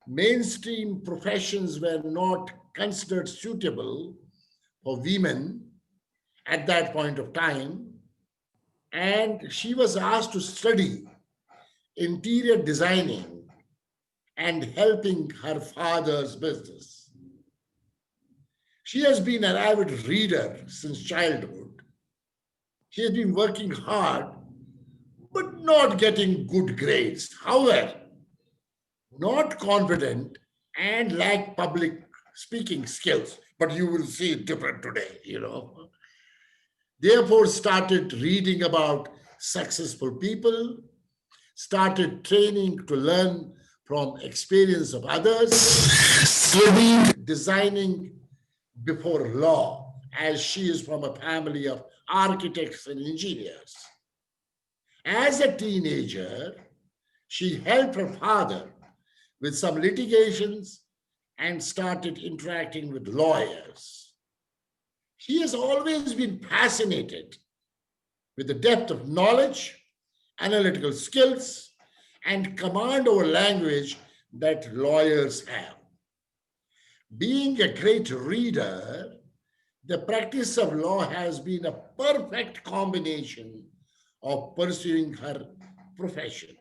Mainstream professions were not considered suitable for women at that point of time, and she was asked to study interior designing and helping her father's business. She has been an avid reader since childhood. She has been working hard but not getting good grades. However, not confident and lack public speaking skills. But you will see it different today. Therefore, started reading about successful people, started training to learn from experience of others, studied designing before law, as she is from a family of architects and engineers. As a teenager, she helped her father with some litigations and started interacting with lawyers. She has always been fascinated with the depth of knowledge, analytical skills, and command over language that lawyers have. Being a great reader, the practice of law has been a perfect combination of pursuing her profession.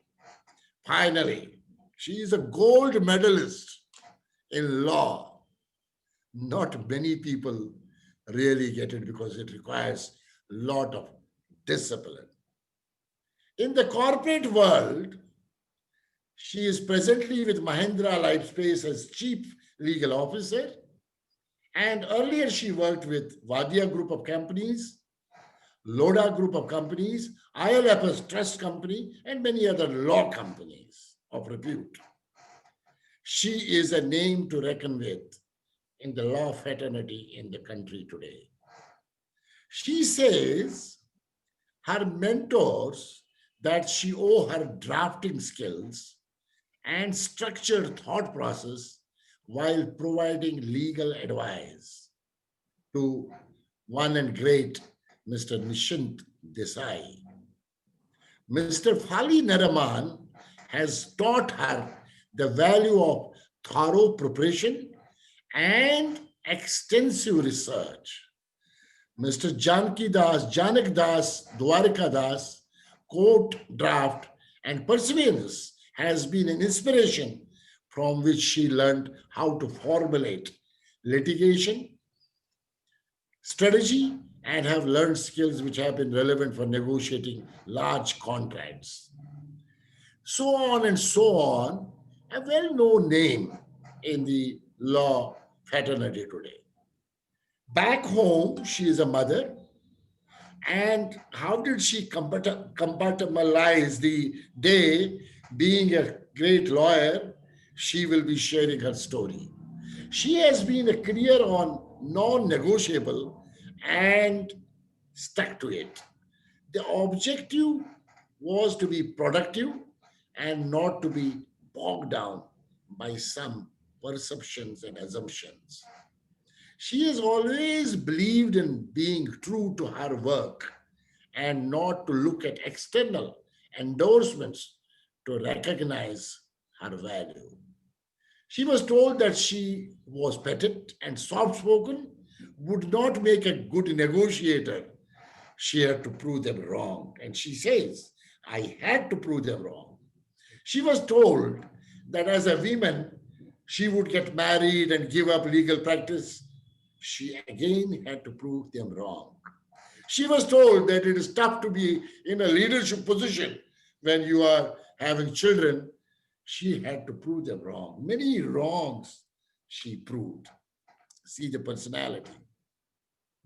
Finally, she is a gold medalist in law. Not many people really get it because it requires a lot of discipline. In the corporate world, she is presently with Mahindra Lifespace as Chief Legal Officer, and earlier she worked with Vadia Group of Companies, Loda Group of Companies, ILFS Trust Company, and many other law companies of repute. She is a name to reckon with in the law fraternity in the country today. She says her mentors that she owe her drafting skills and structured thought process while providing legal advice to one and great Mr. Nishant Desai. Mr. Fali Naraman has taught her the value of thorough preparation and extensive research. Mr. Janak Das, Dwarika Das, court draft and perseverance has been an inspiration from which she learned how to formulate litigation, strategy, and have learned skills which have been relevant for negotiating large contracts. So on and so on, a well-known name in the law fraternity today. Back home, she is a mother. And how did she compartmentalize the day being a great lawyer? She will be sharing her story. She has been a career on non-negotiable and stuck to it. The objective was to be productive and not to be bogged down by some perceptions and assumptions. She has always believed in being true to her work and not to look at external endorsements to recognize her value. She was told that she was petite and soft spoken, would not make a good negotiator. She had to prove them wrong. And she says, I had to prove them wrong. She was told that as a woman, she would get married and give up legal practice. She again had to prove them wrong. She was told that it is tough to be in a leadership position when you are having children. She had to prove them wrong. Many wrongs she proved. See the personality.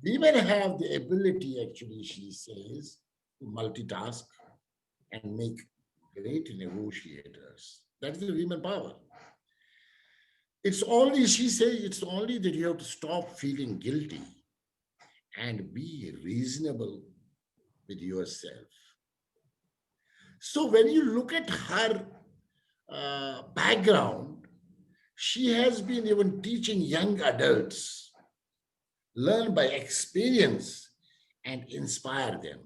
Women have the ability, actually, she says, to multitask and make great negotiators. That is the women power. It's only, she says, it's only that you have to stop feeling guilty and be reasonable with yourself. So when you look at her background, she has been even teaching young adults, learn by experience and inspire them.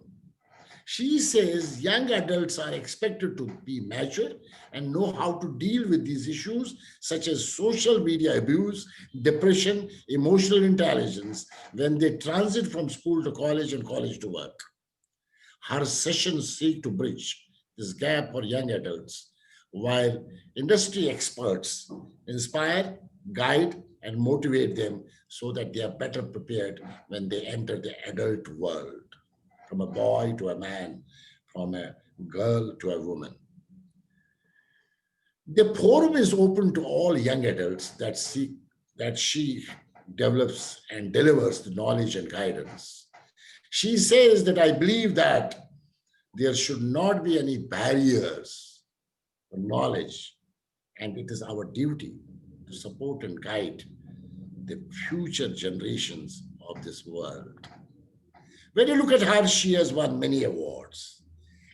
She says young adults are expected to be mature and know how to deal with these issues such as social media abuse, depression, emotional intelligence when they transit from school to college and college to work. Her sessions seek to bridge this gap for young adults, while industry experts inspire, guide, and motivate them so that they are better prepared when they enter the adult world, from a boy to a man, from a girl to a woman. The forum is open to all young adults that seek that she develops and delivers the knowledge and guidance. She says that I believe that there should not be any barriers for knowledge, and it is our duty to support and guide the future generations of this world. When you look at her, she has won many awards.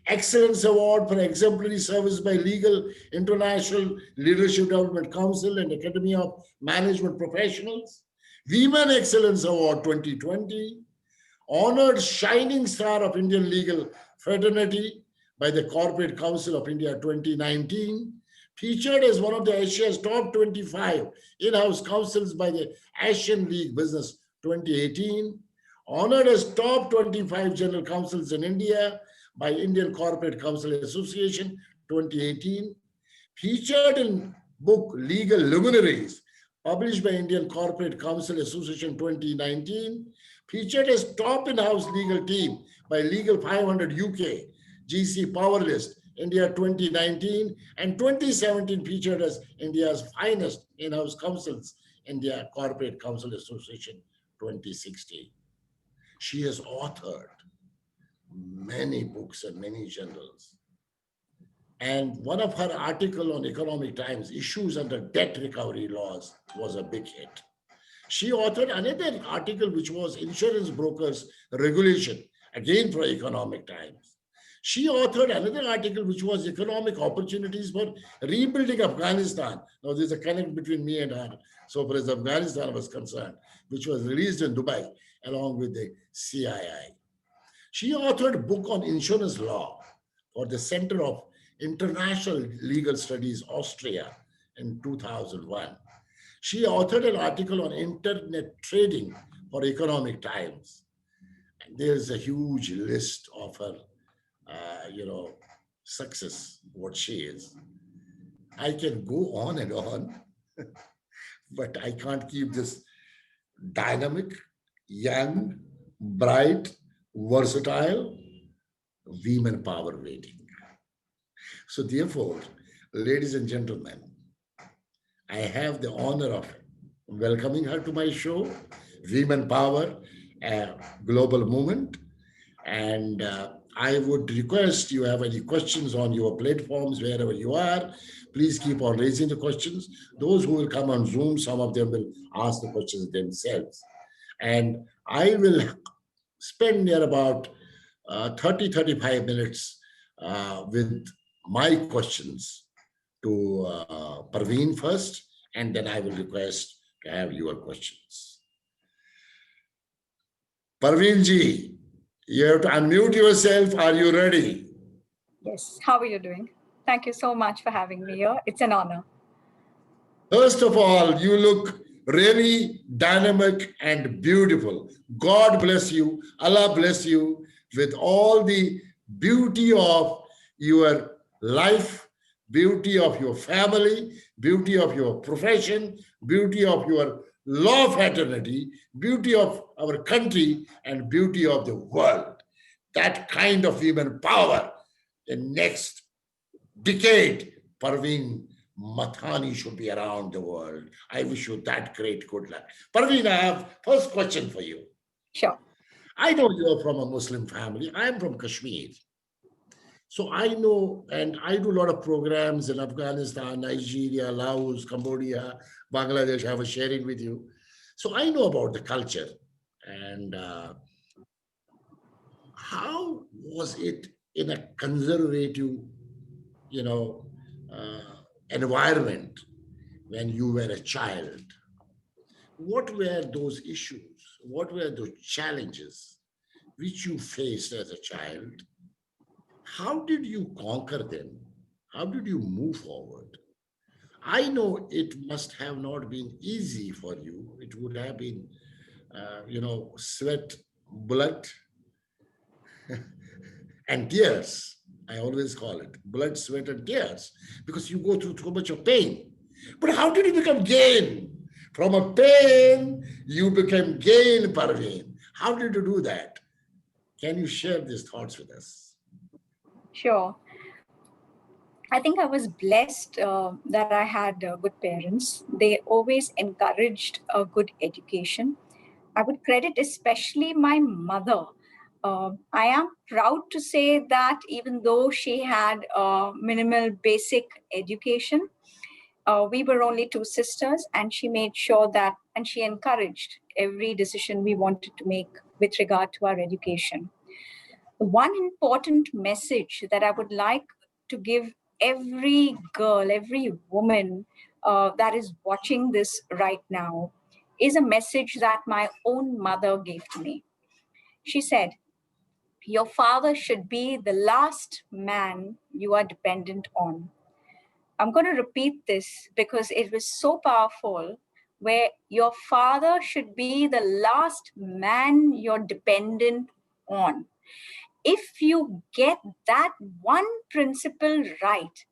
Excellence Award for Exemplary Service by Legal International Leadership Development Council and Academy of Management Professionals. Women Excellence Award 2020. Honored Shining Star of Indian Legal Fraternity by the Corporate Council of India 2019. Featured as one of the Asia's top 25 in-house councils by the Asian League Business 2018. Honored as top 25 general councils in India by Indian Corporate Council Association 2018. Featured in book Legal Luminaries, published by Indian Corporate Council Association 2019. Featured as top in-house legal team by Legal 500 UK, GC Power List, India 2019, and 2017 featured as India's finest in-house councils, India Corporate Council Association 2016. She has authored many books and many journals. And one of her articles on Economic Times, Issues Under Debt Recovery Laws, was a big hit. She authored another article which was Insurance Brokers Regulation, again for Economic Times. She authored another article which was Economic Opportunities for Rebuilding Afghanistan. Now there's a connect between me and her, so far as Afghanistan was concerned, which was released in Dubai along with the CII. She authored a book on insurance law for the Center of International Legal Studies, Austria, in 2001. She authored an article on internet trading for Economic Times. And there's a huge list of her, success, what she is. I can go on and on, but I can't keep this dynamic, young, bright, versatile women power waiting. So therefore, ladies and gentlemen, I have the honor of welcoming her to my show, Women Power, a Global Movement. And I would request you have any questions on your platforms, wherever you are, please keep on raising the questions. Those who will come on Zoom, some of them will ask the questions themselves. And I will spend near about 35 minutes with my questions to Parveen first, and then I will request to have your questions. Parveen ji, you have to unmute yourself. Are you ready? Yes. How are you doing? Thank you so much for having me here. It's an honor. First of all, you look really dynamic and beautiful. God bless you. Allah bless you with all the beauty of your life, beauty of your family, beauty of your profession, beauty of your law fraternity, beauty of our country, and beauty of the world. That kind of women power, the next decade, Parveen Mahtani should be around the world. I wish you that great good luck. Parveen, I have first question for you. Sure. I know you're from a Muslim family. I'm from Kashmir. So I know, and I do a lot of programs in Afghanistan, Nigeria, Laos, Cambodia, Bangladesh. I was sharing with you. So I know about the culture. And how was it in a conservative, environment when you were a child? What were those issues? What were those challenges which you faced as a child? How did you conquer them? How did you move forward? I know it must have not been easy for you. It would have been, sweat, blood, and tears. I always call it blood, sweat, and tears because you go through so much of pain. But how did you become gain? From a pain, you became gain, Parveen. How did you do that? Can you share these thoughts with us? Sure. I think I was blessed that I had good parents. They always encouraged a good education. I would credit especially my mother. I am proud to say that even though she had minimal basic education, we were only two sisters, and she made sure that, and she encouraged every decision we wanted to make with regard to our education. One important message that I would like to give every girl, every woman that is watching this right now is a message that my own mother gave to me. She said, your father should be the last man you are dependent on. I'm going to repeat this because it was so powerful, where your father should be the last man you're dependent on. If you get that one principle right,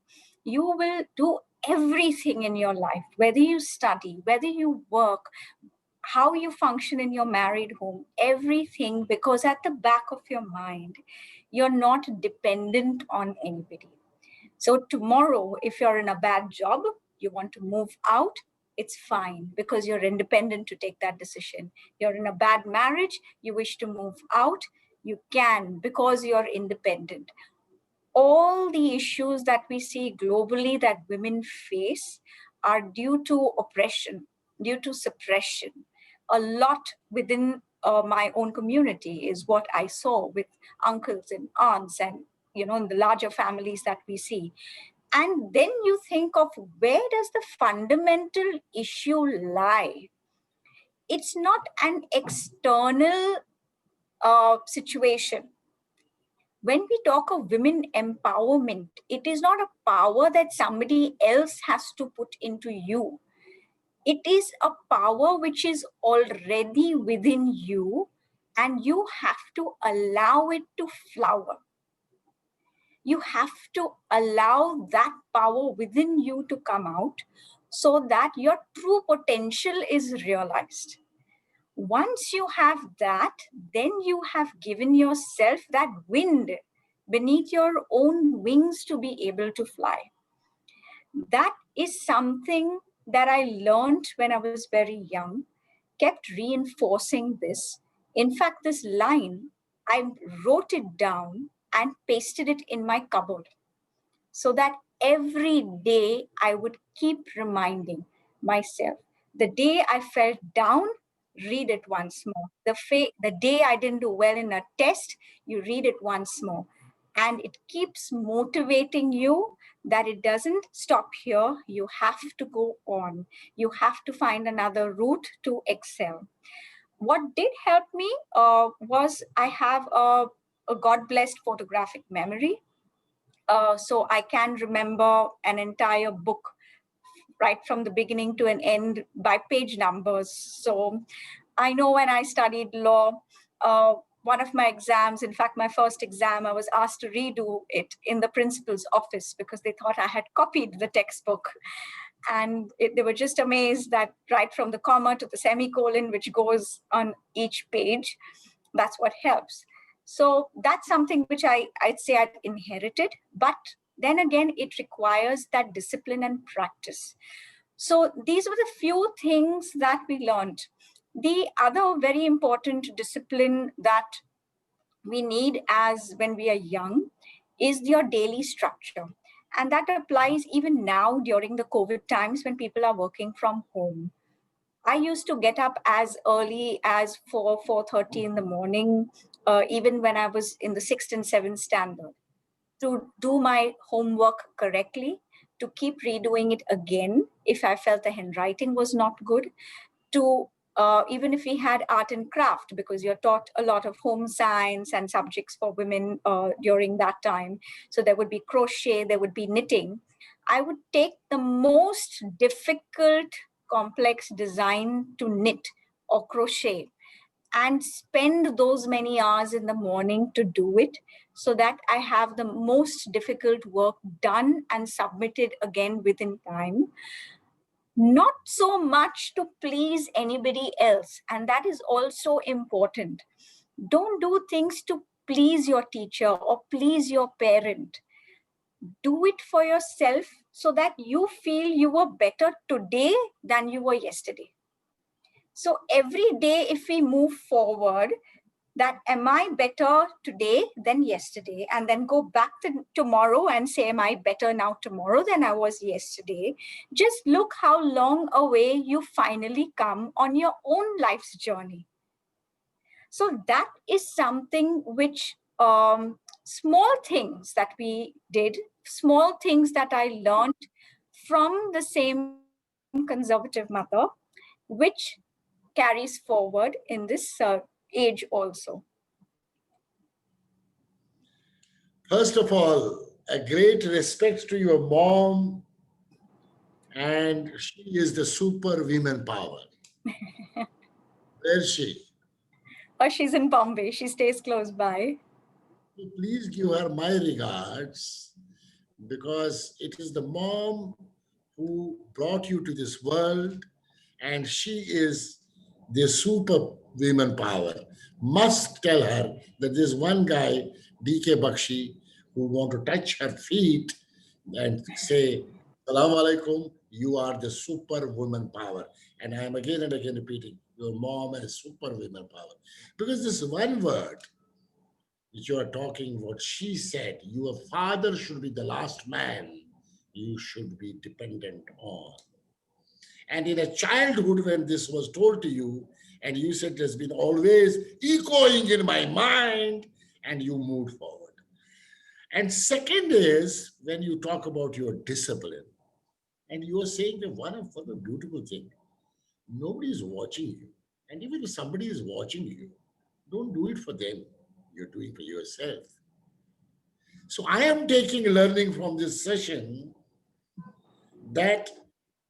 you will do everything in your life, whether you study, whether you work, how you function in your married home, everything, because at the back of your mind, you're not dependent on anybody. So tomorrow, if you're in a bad job, you want to move out, it's fine because you're independent to take that decision. You're in a bad marriage, you wish to move out, you can because you're independent. All the issues that we see globally that women face are due to oppression, due to suppression. A lot within my own community is what I saw with uncles and aunts and in the larger families that we see. And then you think of, where does the fundamental issue lie? It's not an external situation. When we talk of women empowerment, it is not a power that somebody else has to put into you. It is a power which is already within you, and you have to allow it to flower. You have to allow that power within you to come out so that your true potential is realized. Once you have that, then you have given yourself that wind beneath your own wings to be able to fly. That is something that I learned when I was very young, kept reinforcing this. In fact, this line, I wrote it down and pasted it in my cupboard so that every day I would keep reminding myself. The day I felt down, read it once more. The day I didn't do well in a test, you read it once more. And it keeps motivating you that it doesn't stop here. You have to go on. You have to find another route to excel. What did help me was I have a God blessed photographic memory, so I can remember an entire book right from the beginning to an end by page numbers. So I know when I studied law, one of my exams, in fact, my first exam, I was asked to redo it in the principal's office because they thought I had copied the textbook. And they were just amazed that right from the comma to the semicolon, which goes on each page, that's what helps. So that's something which I'd say I'd inherited, but then again, it requires that discipline and practice. So these were the few things that we learned. The other very important discipline that we need as when we are young is your daily structure. And that applies even now during the COVID times when people are working from home. I used to get up as early as 4:30 in the morning, even when I was in the sixth and seventh standard, to do my homework correctly, to keep redoing it again if I felt the handwriting was not good, to even if we had art and craft, because you're taught a lot of home science and subjects for women during that time. So there would be crochet, there would be knitting. I would take the most difficult, complex design to knit or crochet and spend those many hours in the morning to do it, so that I have the most difficult work done and submitted again within time. Not so much to please anybody else. And that is also important. Don't do things to please your teacher or please your parent. Do it for yourself so that you feel you were better today than you were yesterday. So every day, if we move forward, that am I better today than yesterday, and then go back to tomorrow and say, am I better now tomorrow than I was yesterday? Just look how long away you finally come on your own life's journey. So that is something which, small things that we did, small things that I learned from the same conservative mother, which carries forward in this age also. First of all, a great respect to your mom, and she is the super women power. Where is she? Oh, she's in Bombay. She stays close by. Please give her my regards, because it is the mom who brought you to this world, and she is the super women power. Must tell her that there's one guy, DK Bakshi, who want to touch her feet and say, Salaam alaikum, you are the super woman power. And I am again and again repeating, your mom is super women power. Because this one word which you are talking, what she said, your father should be the last man you should be dependent on. And in a childhood, when this was told to you, and you said it has been always echoing in my mind, and you moved forward. And second is when you talk about your discipline, and you are saying that one of the beautiful thing, nobody is watching you. And even if somebody is watching you, don't do it for them. You're doing for yourself. So I am taking learning from this session that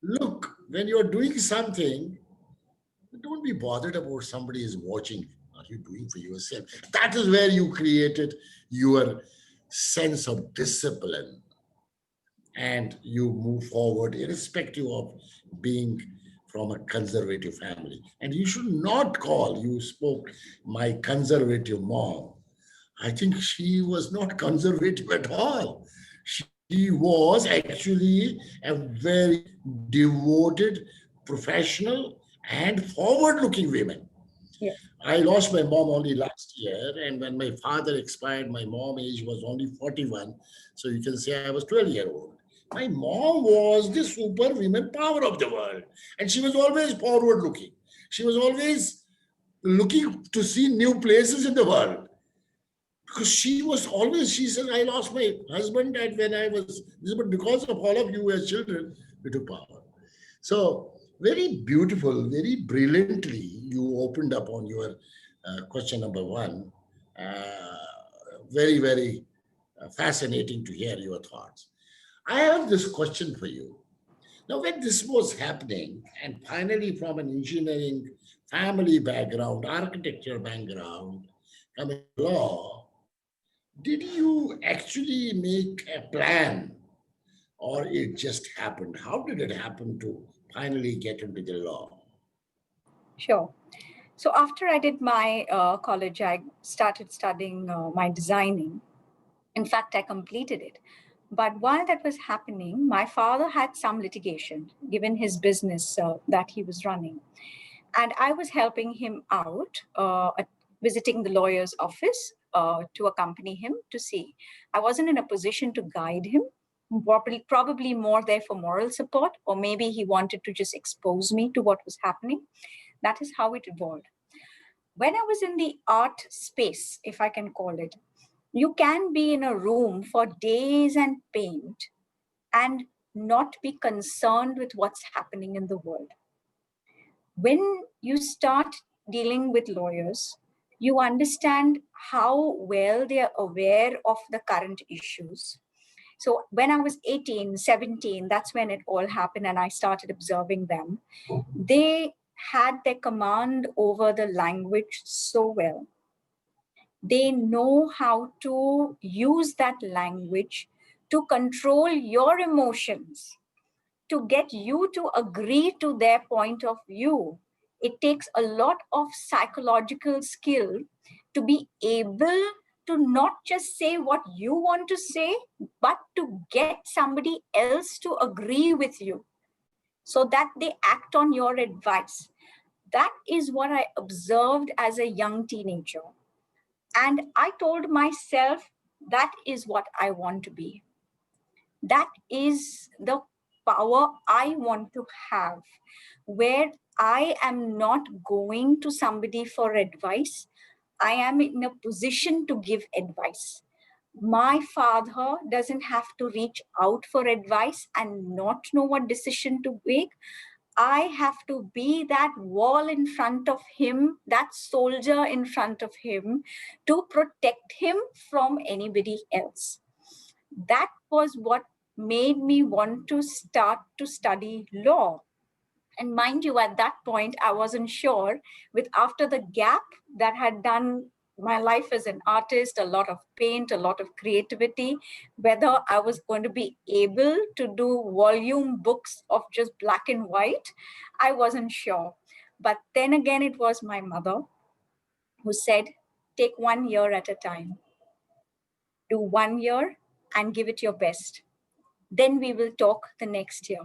look, when you're doing something, don't be bothered about somebody is watching. Are you doing for yourself? That is where you created your sense of discipline, and you move forward irrespective of being from a conservative family. And you should not call, you spoke, my conservative mom. I think she was not conservative at all. She was actually a very devoted, professional, and forward looking woman. Yes. I lost my mom only last year, and when my father expired, my mom age was only 41. So you can say I was 12-year old. My mom was the super women power of the world, and she was always forward looking. She was always looking to see new places in the world, because she was always, she said, I lost my husband and when I was, but because of all of you as children, we took power. So very beautiful, very brilliantly, you opened up on your question number one. Very, very fascinating to hear your thoughts. I have this question for you. Now, when this was happening, and finally from an engineering family background, architecture background, coming to law, did you actually make a plan, or it just happened? How did it happen to finally get into the law? Sure. So after I did my college, I started studying my designing. In fact, I completed it. But while that was happening, my father had some litigation given his business that he was running. And I was helping him out, visiting the lawyer's office to accompany him to see. I wasn't in a position to guide him, probably more there for moral support, or maybe he wanted to just expose me to what was happening. That is how it evolved. When I was in the art space, if I can call it, you can be in a room for days and paint and not be concerned with what's happening in the world. When you start dealing with lawyers, you understand how well they are aware of the current issues. So when I was 18, 17, that's when it all happened and I started observing them. They had their command over the language so well. They know how to use that language to control your emotions, to get you to agree to their point of view. It takes a lot of psychological skill to be able to not just say what you want to say, but to get somebody else to agree with you so that they act on your advice. That is what I observed as a young teenager. And I told myself, that is what I want to be. That is the power I want to have, where I am not going to somebody for advice. I am in a position to give advice. My father doesn't have to reach out for advice and not know what decision to make. I have to be that wall in front of him, that soldier in front of him, to protect him from anybody else. That was what made me want to start to study law. And mind you, at that point, I wasn't sure, with after the gap that had done my life as an artist, a lot of paint, a lot of creativity, whether I was going to be able to do volume books of just black and white, I wasn't sure. But then again, it was my mother who said, take 1 year at a time. Do 1 year and give it your best. Then we will talk the next year.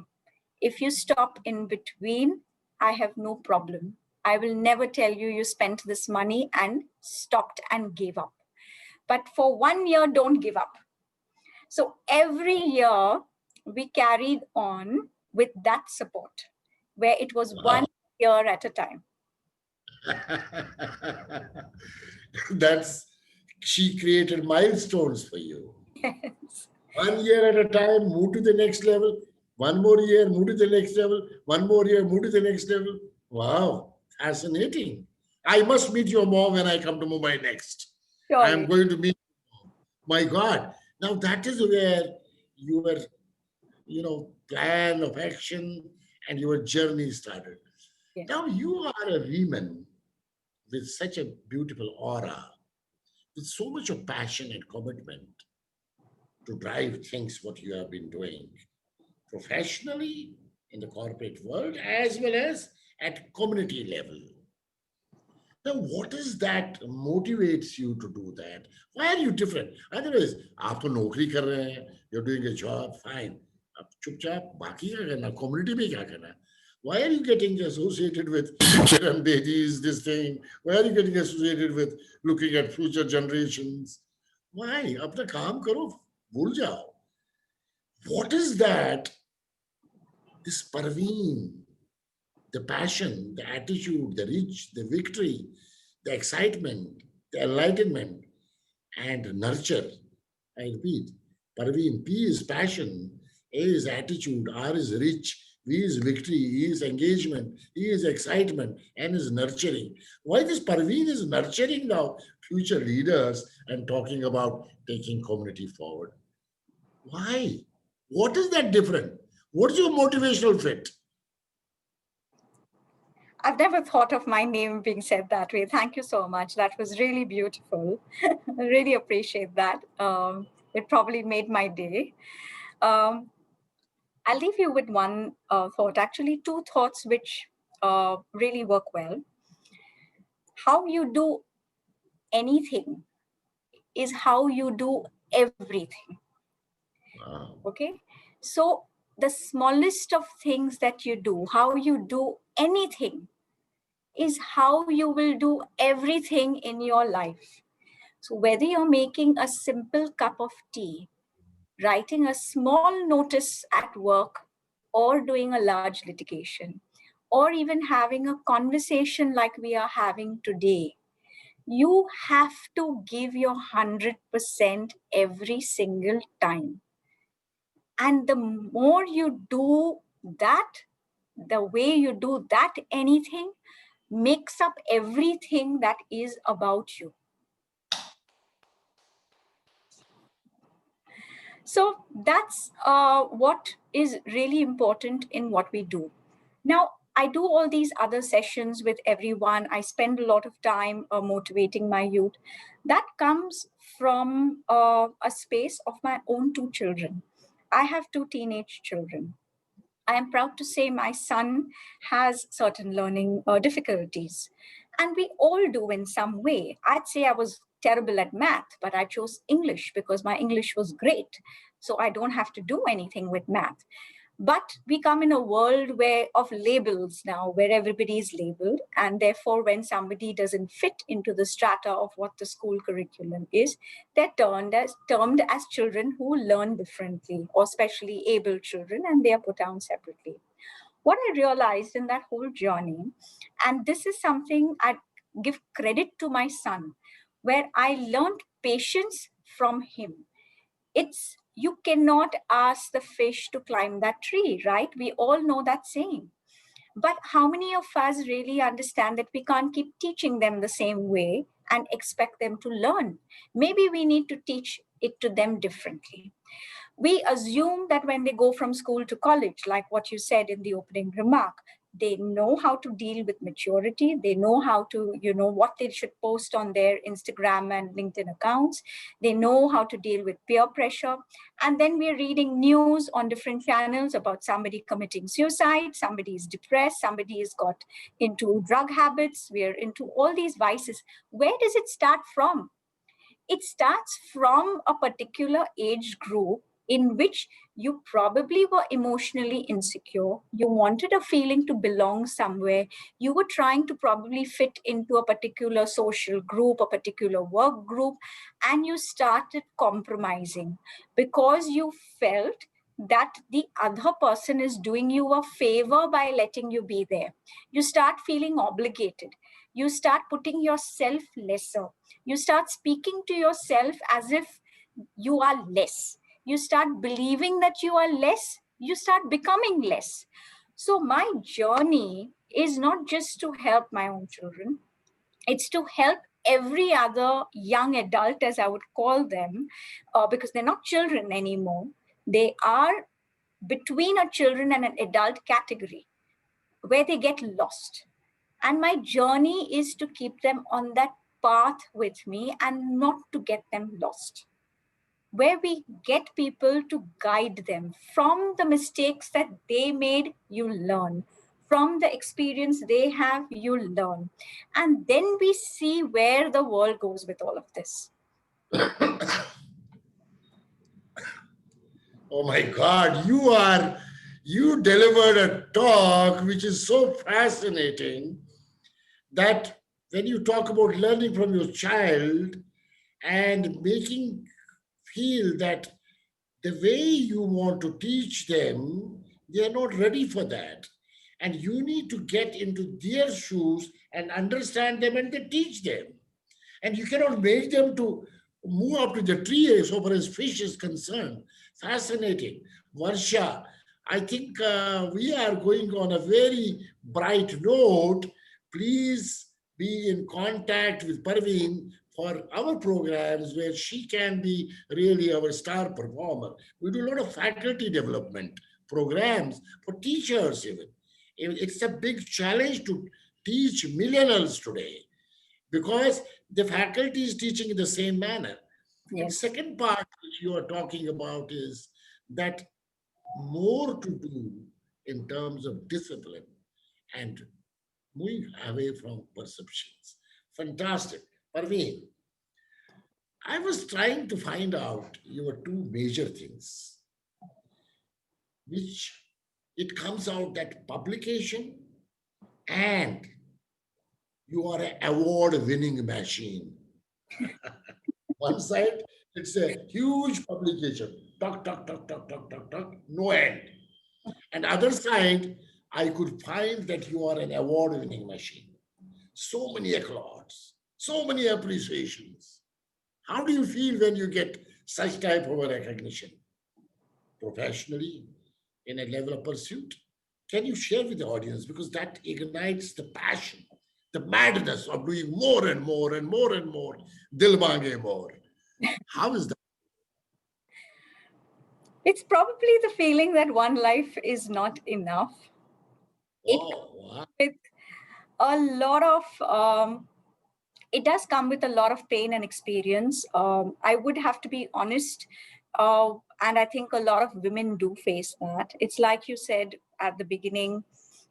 If you stop in between, I have no problem. I will never tell you you spent this money and stopped and gave up. But for 1 year, don't give up. So every year we carried on with that support, where it was Wow. 1 year at a time. That's, she created milestones for you. Yes. 1 year at a time, move to the next level. One more year, move to the next level. One more year, move to the next level. Wow, fascinating. I must meet your mom when I come to Mumbai next. I am Surely. going to meet. My God. Now that is where your, plan of action and your journey started. Yes. Now you are a woman with such a beautiful aura, with so much of passion and commitment to drive things what you have been doing professionally in the corporate world as well as at community level. Now, what is that motivates you to do that? Why are you different? Otherwise, आप तो नौकरी कर रहे हैं, you're doing a job, fine. अब चुपचाप बाकी क्या करना, community में क्या करना? Why are you getting associated with Kiran Bedi's this thing? Why are you getting associated with looking at future generations? Why? अपना काम करो, भूल जाओ. What is that? This Parveen, the passion, the attitude, the reach, the victory, the excitement, the enlightenment, and nurture. I repeat, Parveen, P is passion, A is attitude, R is reach, V is victory, E is engagement, E is excitement, N is nurturing. Why this Parveen is nurturing now future leaders and talking about taking community forward? Why? What is that different? What is your motivational fit? I've never thought of my name being said that way. Thank you so much. That was really beautiful. I really appreciate that. It probably made my day. Um, I'll leave you with one thought, actually, two thoughts which really work well. How you do anything is how you do everything. Wow. Okay. So, the smallest of things that you do, how you do anything, is how you will do everything in your life. So, whether you're making a simple cup of tea, writing a small notice at work, or doing a large litigation, or even having a conversation like we are having today, you have to give your 100% every single time. And the more you do that, the way you do that anything makes up everything that is about you. So that's what is really important in what we do. Now, I do all these other sessions with everyone. I spend a lot of time motivating my youth. That comes from a space of my own two children. I have two teenage children. I am proud to say my son has certain learning difficulties. And we all do in some way. I'd say I was terrible at math, but I chose English because my English was great. So I don't have to do anything with math. But we come in a world where of labels now, where everybody is labeled. And therefore, when somebody doesn't fit into the strata of what the school curriculum is, they're termed as children who learn differently, or specially able children, and they are put down separately. What I realized in that whole journey, and this is something I give credit to my son, where I learned patience from him. It's you cannot ask the fish to climb that tree, right? We all know that saying. But how many of us really understand that we can't keep teaching them the same way and expect them to learn? Maybe we need to teach it to them differently. We assume that when they go from school to college, like what you said in the opening remark, they know how to deal with maturity. They know how to, what they should post on their Instagram and LinkedIn accounts. They know how to deal with peer pressure. And then we're reading news on different channels about somebody committing suicide, somebody is depressed, somebody has got into drug habits. We're into all these vices. Where does it start from? It starts from a particular age group in which you probably were emotionally insecure. You wanted a feeling to belong somewhere. You were trying to probably fit into a particular social group, a particular work group, and you started compromising because you felt that the other person is doing you a favor by letting you be there. You start feeling obligated. You start putting yourself lesser. You start speaking to yourself as if you are less. You start believing that you are less. You start becoming less. So my journey is not just to help my own children. It's to help every other young adult, as I would call them, because they're not children anymore. They are between a children and an adult category where they get lost. And my journey is to keep them on that path with me and not to get them lost. Where we get people to guide them from the mistakes that they made, you learn. From the experience they have, you learn. And then we see where the world goes with all of this. Oh my God, you delivered a talk which is so fascinating that when you talk about learning from your child and making feel that the way you want to teach them, they are not ready for that. And you need to get into their shoes and understand them and then teach them. And you cannot make them to move up to the tree so far as fish is concerned. Fascinating. Varsha, I think we are going on a very bright note. Please be in contact with Parveen for our programs where she can be really our star performer. We do a lot of faculty development programs for teachers even. It's a big challenge to teach millennials today because the faculty is teaching in the same manner. And Yes. second part which you are talking about is that more to do in terms of discipline and moving away from perceptions. Fantastic. Parveen, I was trying to find out your two major things, which it comes out that publication and you are an award winning machine. One side, it's a huge publication, talk, talk, talk, talk, talk, talk, talk, no end. And other side, I could find that you are an award-winning machine. So many accolades, so many appreciations. How do you feel when you get such type of a recognition? Professionally, in a level of pursuit, Can you share with the audience? Because that ignites the passion, the madness of doing more and more and more and more. Dil mange more. How is that? It's probably the feeling that one life is not enough. It Oh, wow. with a lot of it does come with a lot of pain and experience. I would have to be honest, and I think a lot of women do face that. It's like you said at the beginning,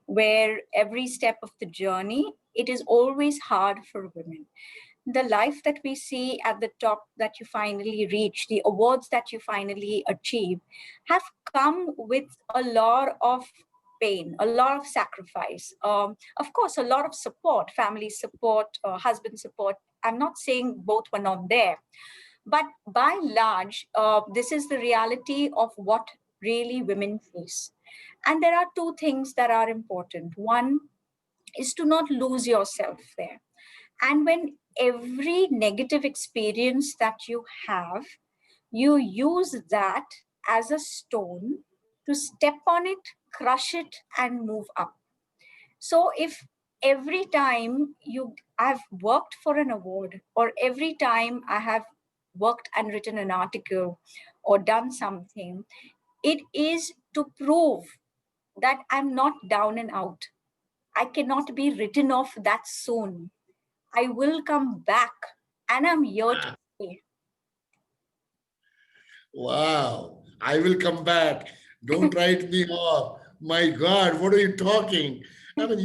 where every step of the journey, it is always hard for women. The life that we see at the top that you finally reach, the awards that you finally achieve, have come with a lot of pain, a lot of sacrifice. Of course, a lot of support, family support, husband support. I'm not saying both were not there, but by and large, this is the reality of what really women face. And there are two things that are important. One is to not lose yourself there. And when every negative experience that you have, you use that as a stone to step on it, crush it, and move up. So if every time I've worked for an award, or every time I have worked and written an article or done something, it is to prove that I'm not down and out. I cannot be written off that soon. I will come back, and I'm here to stay. Wow. I will come back. Don't write me off. My God, what are you talking? I mean,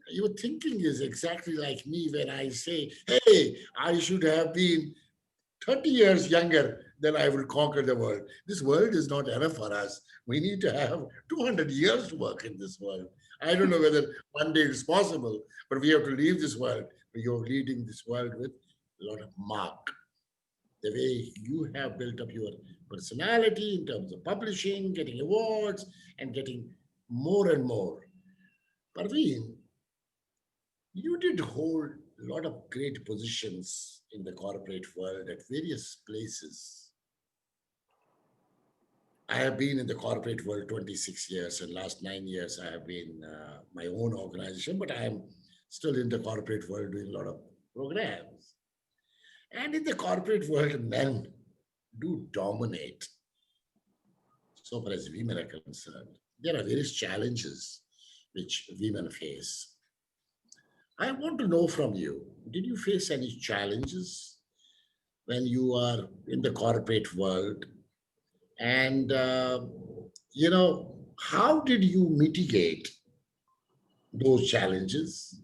your thinking is exactly like me when I say, hey, I should have been 30 years younger, then I will conquer the world. This world is not enough for us. We need to have 200 years to work in this world. I don't know whether one day it's possible, but we have to leave this world. You're leading this world with a lot of mark. The way you have built up your personality in terms of publishing, getting awards, and getting more and more. Parveen, you did hold a lot of great positions in the corporate world at various places. I have been in the corporate world 26 years, and last 9 years I have been my own organization, but I am still in the corporate world doing a lot of programs. And in the corporate world, men do dominate so far as women are concerned. There are various challenges which women face. I want to know from you, did you face any challenges when you are in the corporate world? And, how did you mitigate those challenges?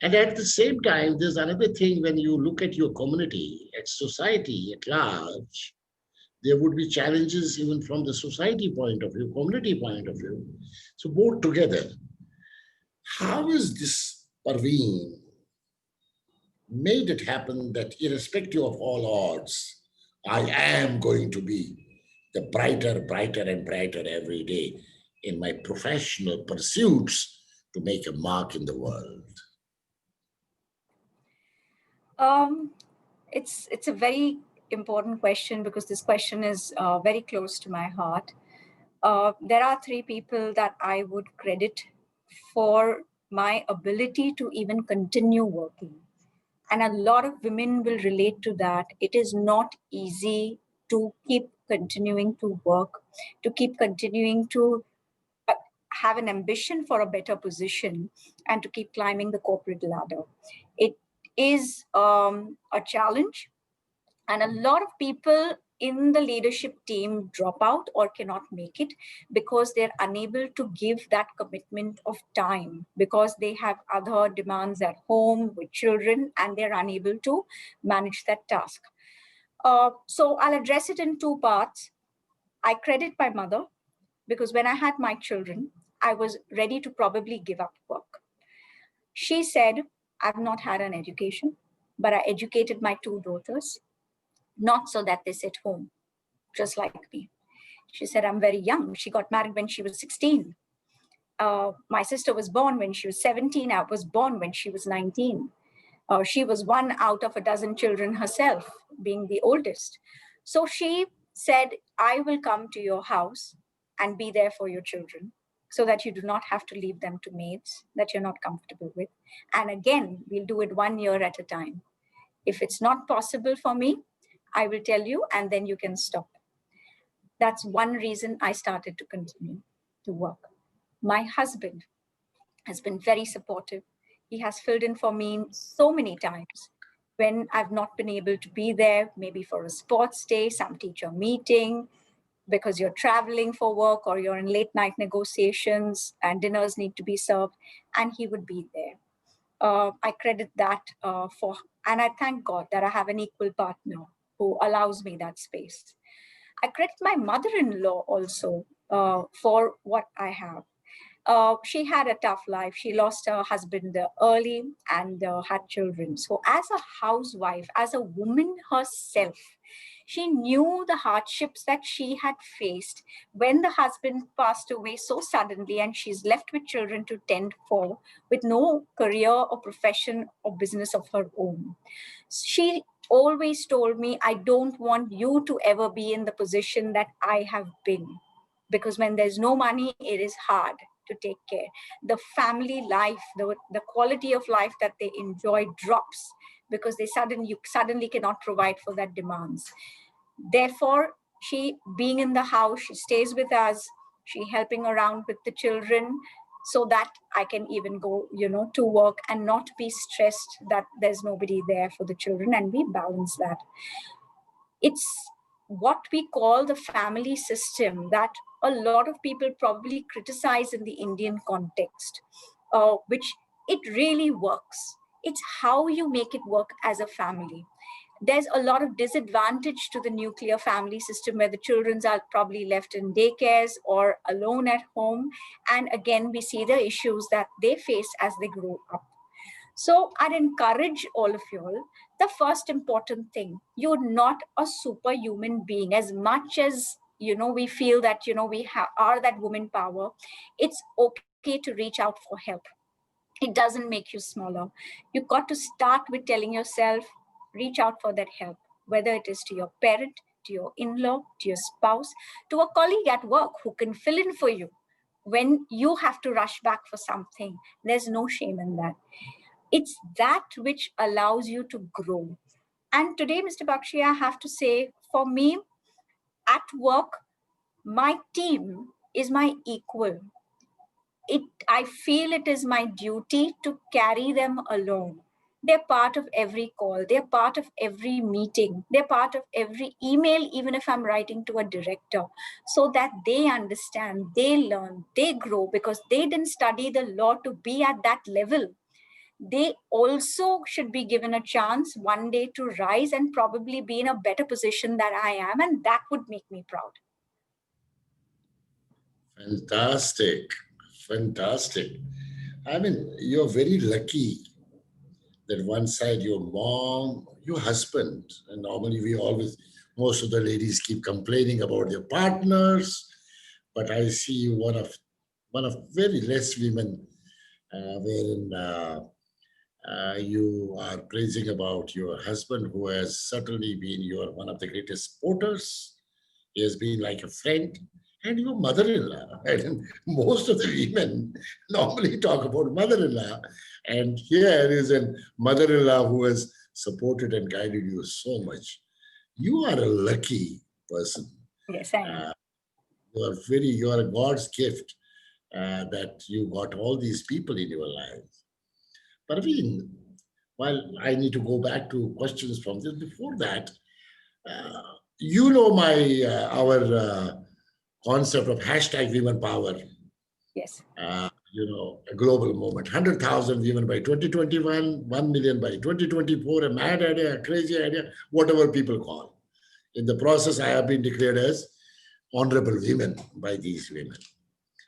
And at the same time, there's another thing when you look at your community, at society at large, there would be challenges even from the society point of view, community point of view. So both together, how is this, Parveen, made it happen that irrespective of all odds, I am going to be the brighter, brighter, and brighter every day in my professional pursuits to make a mark in the world? Um, it's a very important question because this question is very close to my heart. There are three people that I would credit for my ability to even continue working. And a lot of women will relate to that. It is not easy to keep continuing to work, to keep continuing to uh, have an ambition for a better position, and to keep climbing the corporate ladder. It is a challenge, and a lot of people in the leadership team drop out or cannot make it because they're unable to give that commitment of time because they have other demands at home with children and they're unable to manage that task. So I'll address it in two parts. I credit my mother because when I had my children, I was ready to probably give up work. She said, I've not had an education, but I educated my two daughters, not so that they sit home, just like me. She said, I'm very young. She got married when she was 16. My sister was born when she was 17. I was born when she was 19. She was one out of a dozen children herself, being the oldest. So she said, I will come to your house and be there for your children so that you do not have to leave them to maids that you're not comfortable with. And again, we'll do it 1 year at a time. If it's not possible for me, I will tell you, and then you can stop. That's one reason I started to continue to work. My husband has been very supportive. He has filled in for me so many times when I've not been able to be there, maybe for a sports day, some teacher meeting, because you're traveling for work or you're in late night negotiations and dinners need to be served, and he would be there. I credit that and I thank God that I have an equal partner who allows me that space. I credit my mother-in-law also for what I have. She had a tough life. She lost her husband early and had children. So, as a housewife, as a woman herself, she knew the hardships that she had faced when the husband passed away so suddenly, and she's left with children to tend for with no career or profession or business of her own. She always told me, I don't want you to ever be in the position that I have been, because when there's no money, it is hard to take care. The family life, the quality of life that they enjoy drops because you suddenly cannot provide for that demands. Therefore, she being in the house, she stays with us, she helping around with the children so that I can even go, to work and not be stressed that there's nobody there for the children, and we balance that. It's what we call the family system that a lot of people probably criticize in the Indian context, which it really works. It's how you make it work as a family. There's a lot of disadvantage to the nuclear family system where the children are probably left in daycares or alone at home. And again, we see the issues that they face as they grow up. So I'd encourage all of you all, the first important thing, you're not a superhuman being. As much as, we feel that, we are that woman power, it's okay to reach out for help. It doesn't make you smaller. You got to start with telling yourself, reach out for that help, whether it is to your parent, to your in-law, to your spouse, to a colleague at work who can fill in for you when you have to rush back for something. There's no shame in that. It's that which allows you to grow. And today, Mr. Bakshi, I have to say, for me, at work, my team is my equal. I feel it is my duty to carry them along. They're part of every call. They're part of every meeting. They're part of every email, even if I'm writing to a director, so that they understand, they learn, they grow, because they didn't study the law to be at that level. They also should be given a chance one day to rise and probably be in a better position than I am. And that would make me proud. Fantastic. Fantastic. I mean, you're very lucky that one side your mom, your husband, and normally most of the ladies keep complaining about their partners, but I see you one of very less women wherein you are praising about your husband, who has certainly been your one of the greatest supporters. He has been like a friend, and your mother-in-law. And most of the women normally talk about mother-in-law, and here is a mother-in-law who has supported and guided you so much. You are a lucky person. Yes, I am. You are a God's gift that you got all these people in your lives. Parveen, well, I need to go back to questions from this. Before that, uh, my our concept of hashtag women power. Yes. A global movement. 100,000 women by 2021, 1 million by 2024. A mad idea, a crazy idea, whatever people call. In the process, I have been declared as honorable women by these women.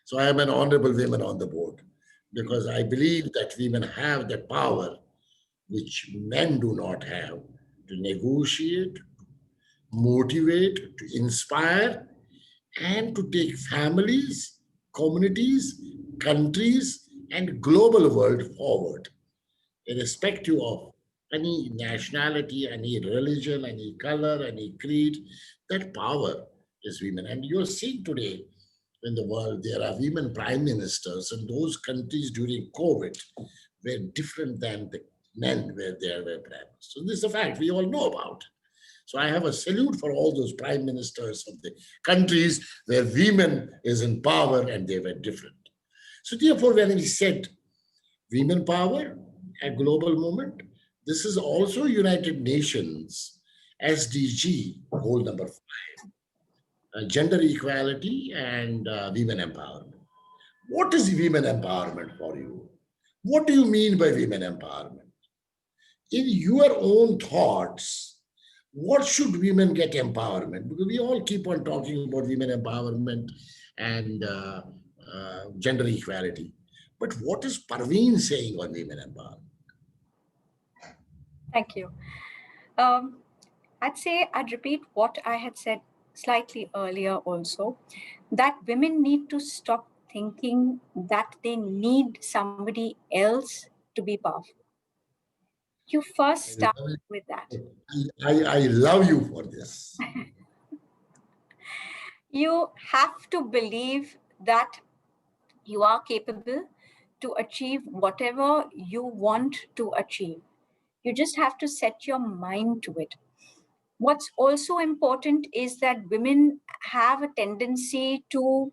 So I am an honorable woman on the board because I believe that women have the power which men do not have to negotiate, motivate, to inspire, and to take families, communities, countries, and global world forward, irrespective of any nationality, any religion, any color, any creed. That power is women. And you're seeing today in the world, there are women prime ministers, and those countries during COVID were different than the men where there were prime ministers. So this is a fact we all know about. So I have a salute for all those prime ministers of the countries where women is in power and they were different. So therefore, when we said women power, a global movement, this is also United Nations SDG goal number 5, gender equality and women empowerment. What is women empowerment for you? What do you mean by women empowerment? In your own thoughts, what should women get empowerment? Because we all keep on talking about women empowerment and gender equality. But what is Parveen saying on women empowerment? Thank you. I'd say I'd repeat what I had said slightly earlier also, that women need to stop thinking that they need somebody else to be powerful. You first I start love with that. you. I love you for this. You have to believe that you are capable to achieve whatever you want to achieve. You just have to set your mind to it. What's also important is that women have a tendency to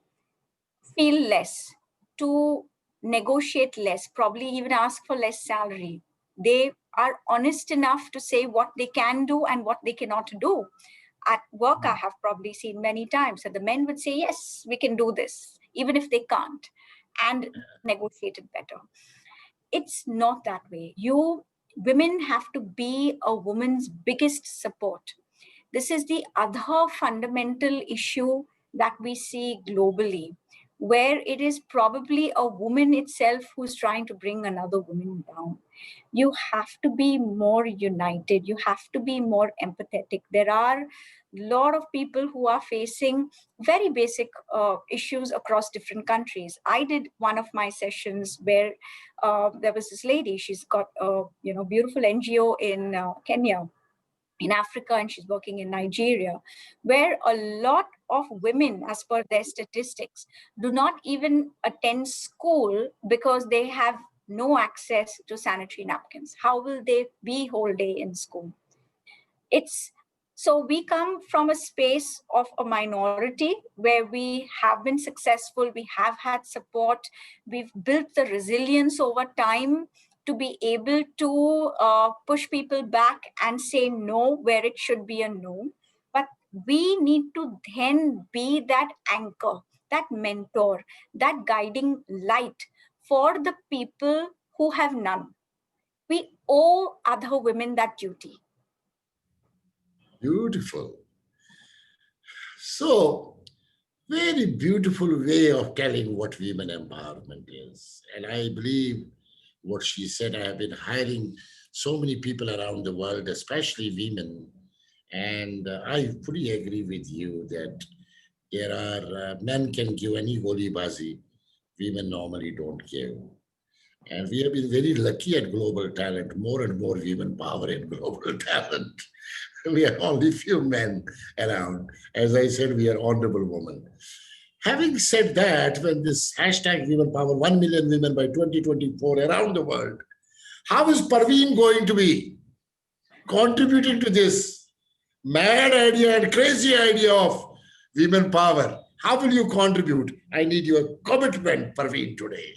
feel less, to negotiate less, probably even ask for less salary. They are honest enough to say what they can do and what they cannot do. At work, I have probably seen many times that the men would say, yes, we can do this, even if they can't, and negotiate it better. It's not that way. You women have to be a woman's biggest support. This is the other fundamental issue that we see globally, where it is probably a woman itself who's trying to bring another woman down. You have to be more united. You have to be more empathetic. There are a lot of people who are facing very basic issues across different countries. I did one of my sessions where there was this lady. She's got a beautiful NGO in Kenya, in Africa, and she's working in Nigeria, where a lot of women, as per their statistics, do not even attend school because they have no access to sanitary napkins. How will they be whole day in school? It's so we come from a space of a minority where we have been successful, we have had support, we've built the resilience over time to be able to push people back and say no where it should be a no. But we need to then be that anchor, that mentor, that guiding light for the people who have none. We owe other women that duty. Beautiful. So, very beautiful way of telling what women empowerment is. And I believe what she said. I have been hiring so many people around the world, especially women. And I fully agree with you that there are men can give any goli bazi, women normally don't give. And we have been very lucky at Global Talent, more and more women power in Global Talent. We are only few men around. As I said, we are honorable women. Having said that, when this hashtag women power, 1 million women by 2024 around the world, how is Parveen going to be contributing to this mad idea and crazy idea of women power? How will you contribute? I need your commitment, Parveen, today.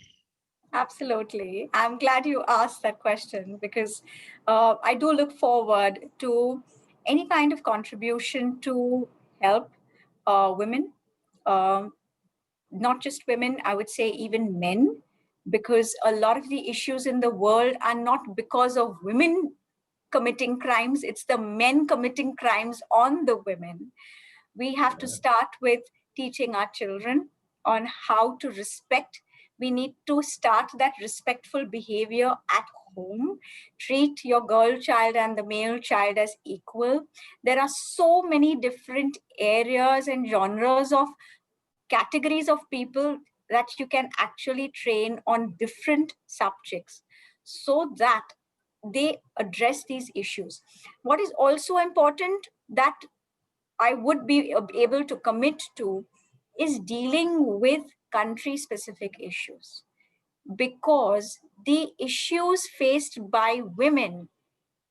Absolutely. I'm glad you asked that question because I do look forward to any kind of contribution to help women, um, not just women, I would say even men, because a lot of the issues in the world are not because of women committing crimes, it's the men committing crimes on the women. We have to start with teaching our children on how to respect. We need to start that respectful behavior at home. Treat your girl child and the male child as equal. There are so many different areas and genres of categories of people that you can actually train on different subjects so that they address these issues. What is also important that I would be able to commit to is dealing with country-specific issues, because the issues faced by women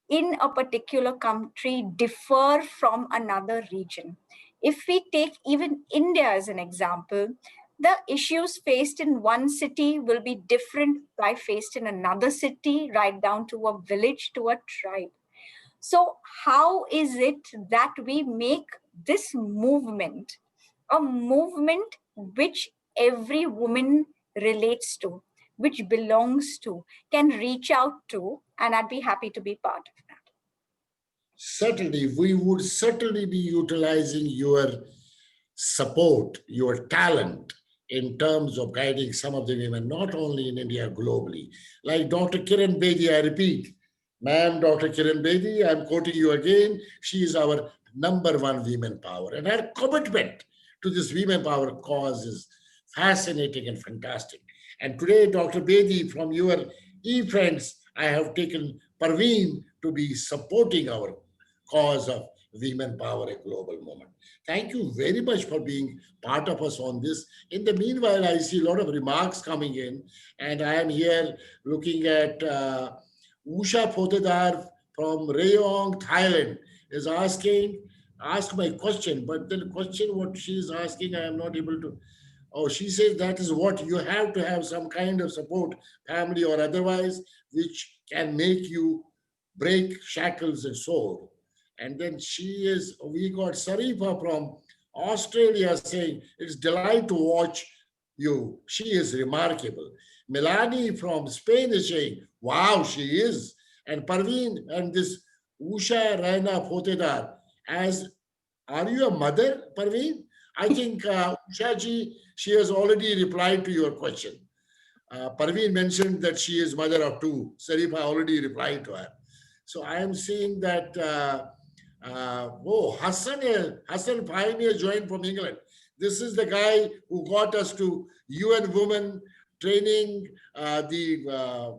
in a particular country differ from another region. If we take even India as an example, the issues faced in one city will be different by faced in another city, right down to a village, to a tribe. So, how is it that we make this movement a movement which every woman relates to, which belongs to, can reach out to, and I'd be happy to be part of that? Certainly, we would certainly be utilizing your support, your talent in terms of guiding some of the women, not only in India, globally. Like Dr. Kiran Bedi, I repeat, ma'am, Dr. Kiran Bedi, I'm quoting you again. She is our number one women power. And her commitment to this women power cause is fascinating and fantastic. And today, Dr. Bedi, from your e-friends, I have taken Parveen to be supporting our cause of women power, a global movement. Thank you very much for being part of us on this. In the meanwhile, I see a lot of remarks coming in, and I am here looking at Usha Potedar from Rayong, Thailand, is ask my question, but the question what she is asking, I am not able to. Oh, she says that is what you have to have some kind of support, family or otherwise, which can make you break shackles and soar. And then we got Sarifa from Australia saying, it's delight to watch you. She is remarkable. Melanie from Spain is saying, wow, she is. And Parveen and this Usha Raina Potedar, as are you a mother, Parveen? I think Usha ji, she has already replied to your question. Parveen mentioned that she is mother of two. Sarifa already replied to her. So I am seeing that, Hassan Fahimi has joined from England. This is the guy who got us to UN Women training, we are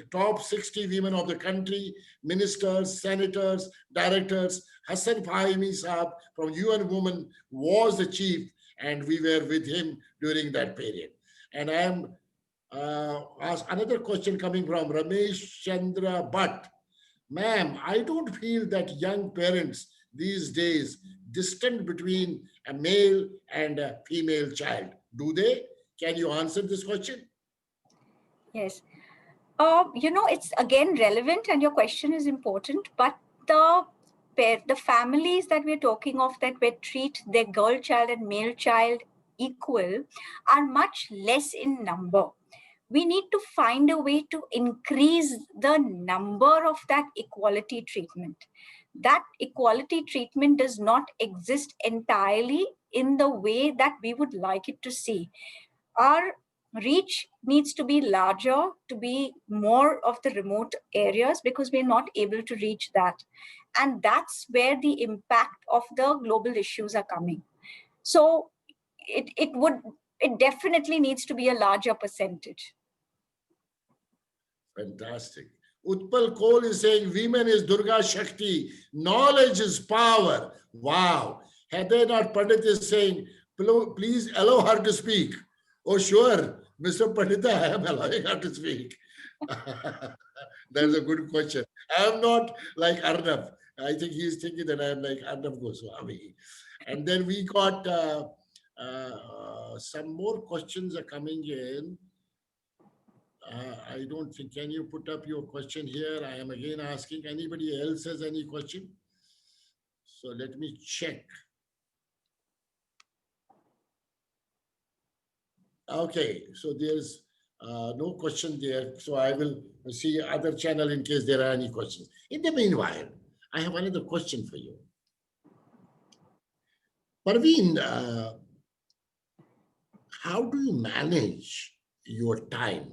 top 60 women of the country, ministers, senators, directors. Hassan Fahimi Saab from UN Women was the chief, and we were with him during that period. And I am ask another question coming from Ramesh Chandra Bhatt. Ma'am, I don't feel that young parents these days distant between a male and a female child. Do they? Can you answer this question? Yes. It's again relevant, and your question is important, but the families that we're talking of, that we treat their girl child and male child equal, are much less in number. We need to find a way to increase the number of that equality treatment. That equality treatment does not exist entirely in the way that we would like it to see. Our reach needs to be larger, to be more of the remote areas, because we're not able to reach that. And that's where the impact of the global issues are coming. So it definitely needs to be a larger percentage. Fantastic. Utpal Kohl is saying women is Durga Shakti, knowledge is power. Wow. Hedaynath Pandit is saying, please allow her to speak. Oh, sure. Mr. Pandita, I am allowing her to speak. That's a good question. I am not like Arnab. I think he's thinking that I am like Arnab Goswami. And then we got some more questions are coming in. I don't think, can you put up your question here? I am again asking, anybody else has any question? So let me check. Okay, so there's no question there. So I will see other channel in case there are any questions. In the meanwhile, I have another question for you. Parveen, how do you manage your time?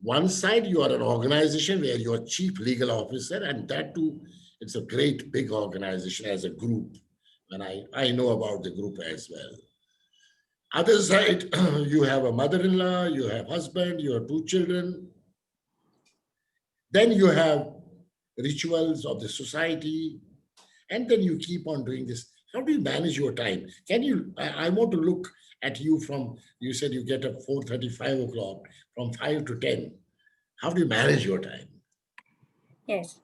One side, you are an organization where you're chief legal officer, and that too, it's a great big organization as a group. And I know about the group as well. Other side, you have a mother-in-law, you have husband, you have two children. Then you have rituals of the society. And then you keep on doing this How do you manage your time? Can you, I want to look at you from, you said you get up 4:30, 5 o'clock, from 5 to 10. How do you manage your time? Yes,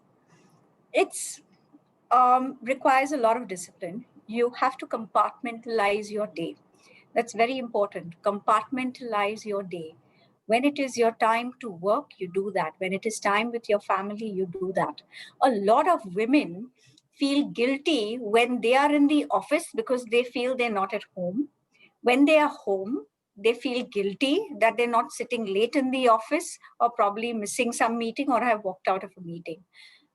it's requires a lot of discipline. You have to compartmentalize your day. That's very important. Compartmentalize your day. When it is your time to work, you do that. When it is time with your family, you do that. A lot of women feel guilty when they are in the office because they feel they're not at home. When they are home, they feel guilty that they're not sitting late in the office or probably missing some meeting or have walked out of a meeting.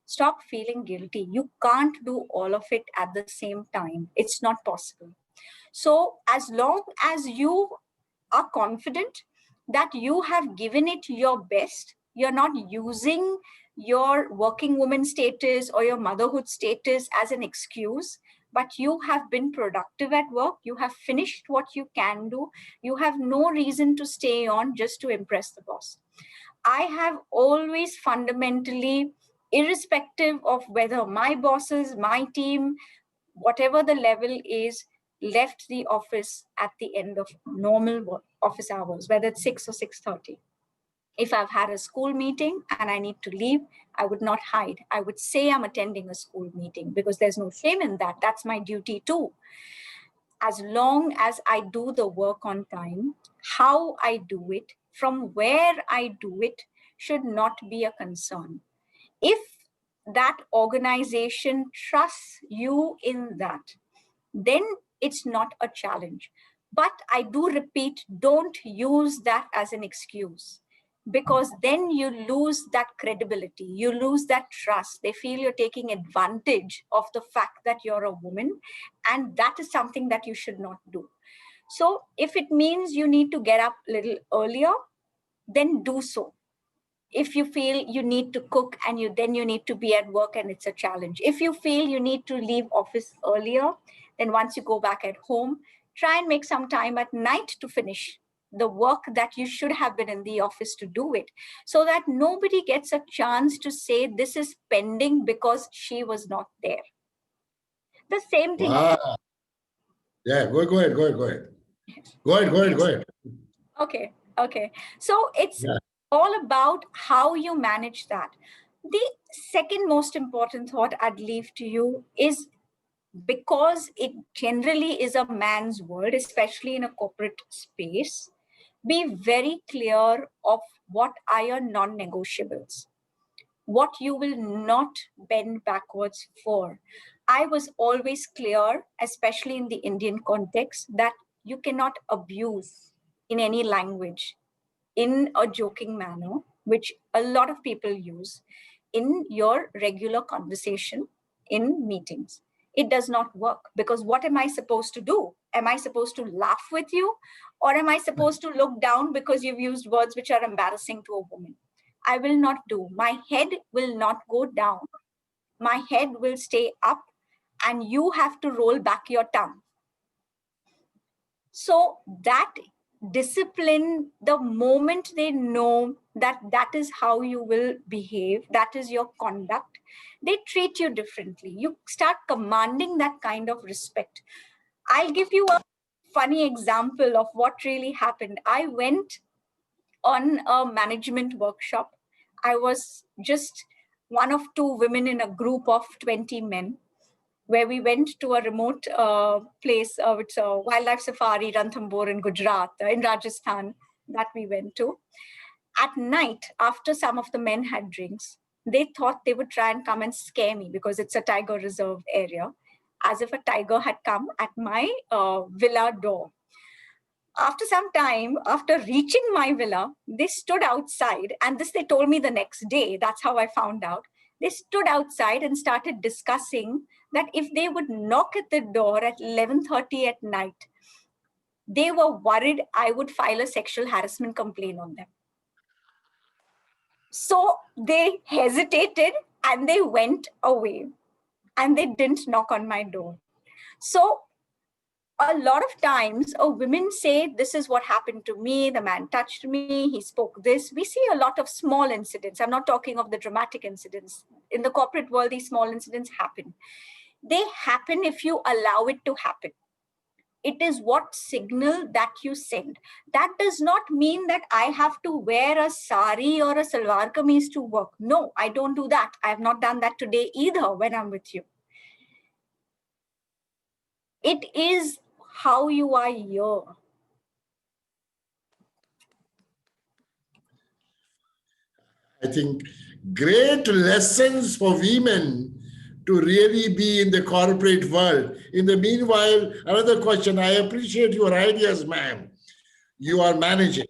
Stop feeling guilty. You can't do all of it at the same time. It's not possible. So, as long as you are confident that you have given it your best, you're not using your working woman status or your motherhood status as an excuse, but you have been productive at work, you have finished what you can do, you have no reason to stay on just to impress the boss. I have always fundamentally, irrespective of whether my bosses, my team, whatever the level is, left the office at the end of normal office hours, whether it's 6 or 6:30. If I've had a school meeting and I need to leave, I would not hide. I would say I'm attending a school meeting because there's no shame in that. That's my duty too. As long as I do the work on time, how I do it, from where I do it, should not be a concern. If that organization trusts you in that, then it's not a challenge. But I do repeat, don't use that as an excuse, because then you lose that credibility, you lose that trust. They feel you're taking advantage of the fact that you're a woman, and that is something that you should not do. So if it means you need to get up a little earlier, then do so. If you feel you need to cook and you need to be at work and it's a challenge, if you feel you need to leave office earlier, then once you go back at home, try and make some time at night to finish the work that you should have been in the office to do it, so that nobody gets a chance to say this is pending because she was not there. The same thing. Wow. Yeah, go ahead, go ahead, go ahead. Go ahead, go ahead, go ahead. Okay. So it's Yeah. all about how you manage that. The second most important thought I'd leave to you is, because it generally is a man's world, especially in a corporate space, be very clear of what are your non-negotiables, what you will not bend backwards for. I was always clear, especially in the Indian context, that you cannot abuse in any language in a joking manner, which a lot of people use in your regular conversation in meetings. It does not work, because what am I supposed to do? Am I supposed to laugh with you? Or am I supposed to look down because you've used words which are embarrassing to a woman? I will not do. My head will not go down. My head will stay up, and you have to roll back your tongue. So that discipline, the moment they know that that is how you will behave, that is your conduct, they treat you differently. You start commanding that kind of respect. I'll give you a funny example of what really happened. I went on a management workshop. I was just one of two women in a group of 20 men, where we went to a remote place, it's a wildlife safari, Ranthambore in Gujarat, in Rajasthan, that we went to. At night, after some of the men had drinks, they thought they would try and come and scare me because it's a tiger reserve area, as if a tiger had come at my villa door. After some time, after reaching my villa, they stood outside, and this they told me the next day. That's how I found out. They stood outside and started discussing that if they would knock at the door at 11:30 at night, they were worried I would file a sexual harassment complaint on them. So they hesitated and they went away, and they didn't knock on my door. So a lot of times women say, this is what happened to me, the man touched me, he spoke this. We see a lot of small incidents. I'm not talking of the dramatic incidents. In the corporate world, these small incidents happen. They happen if you allow it to happen. It is what signal that you send. That does not mean that I have to wear a sari or a salwar kameez to work. No, I don't do that. I have not done that today either when I'm with you. It is how you are here. I think great lessons for women to really be in the corporate world. In the meanwhile, another question. I appreciate your ideas, ma'am. You are managing.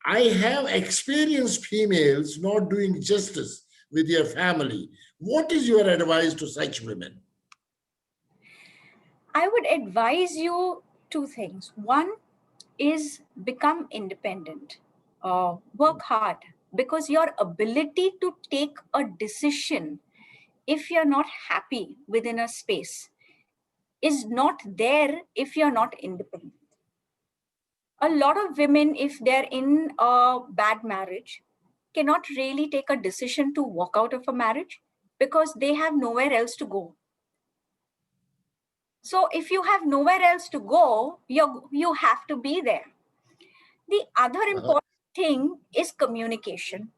I have experienced females not doing justice with their family. What is your advice to such women? I would advise you two things. One is become independent, work hard, because your ability to take a decision if you're not happy within a space is not there if you're not independent. A lot of women, if they're in a bad marriage, cannot really take a decision to walk out of a marriage because they have nowhere else to go. So if you have nowhere else to go, you have to be there. The other important thing is communication.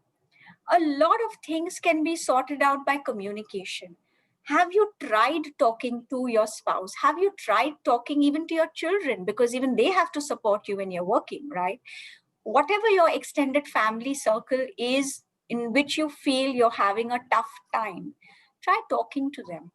A lot of things can be sorted out by communication. Have you tried talking to your spouse? Have you tried talking even to your children? Because even they have to support you when you're working, right? Whatever your extended family circle is in which you feel you're having a tough time, try talking to them.